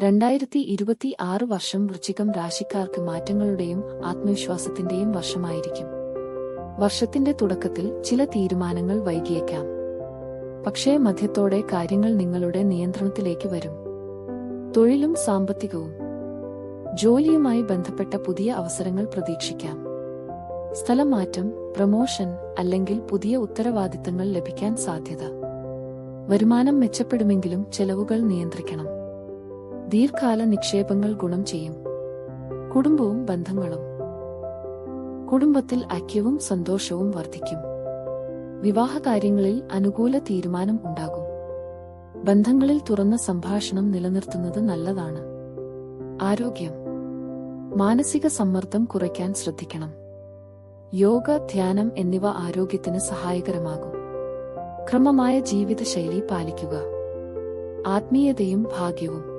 2026 വർഷം വൃശ്ചികം രാശിക്കാർക്ക് മാറ്റങ്ങളുടെയും ആത്മവിശ്വാസത്തിന്റെയും വർഷമായിരിക്കും. വർഷത്തിന്റെ തുടക്കത്തിൽ ചില തീരുമാനങ്ങൾ വൈകിയേക്കാം. പക്ഷേ മധ്യത്തോടെ കാര്യങ്ങൾ നിങ്ങളുടെ നിയന്ത്രണത്തിലേക്ക് വരും. തൊഴിലും സാമ്പത്തികവും ജോലിയുമായി ബന്ധപ്പെട്ട പുതിയ അവസരങ്ങൾ പ്രതീക്ഷിക്കാം. സ്ഥലമാറ്റം, പ്രമോഷൻ അല്ലെങ്കിൽ പുതിയ ഉത്തരവാദിത്തങ്ങൾ ലഭിക്കാൻ സാധ്യത. വരുമാനം മെച്ചപ്പെടുമെങ്കിലും ചെലവുകൾ നിയന്ത്രിക്കണം. ദീർഘകാല നിക്ഷേപങ്ങൾ ഗുണം ചെയ്യും. കുടുംബവും ബന്ധങ്ങളും. കുടുംബത്തിൽ ഐക്യവും സന്തോഷവും വർദ്ധിക്കും. വിവാഹകാര്യങ്ങളിൽ അനുകൂല തീരുമാനം ഉണ്ടാകും. ബന്ധങ്ങളിൽ തുറന്ന സംഭാഷണം നിലനിർത്തുന്നത് നല്ലതാണ്. ആരോഗ്യം. മാനസിക സമ്മർദ്ദം കുറയ്ക്കാൻ ശ്രദ്ധിക്കണം. യോഗ, ധ്യാനം എന്നിവ ആരോഗ്യത്തിന് സഹായകരമാകും. ക്രമമായ ജീവിതശൈലി പാലിക്കുക. ആത്മീയതയും ഭാഗ്യവും.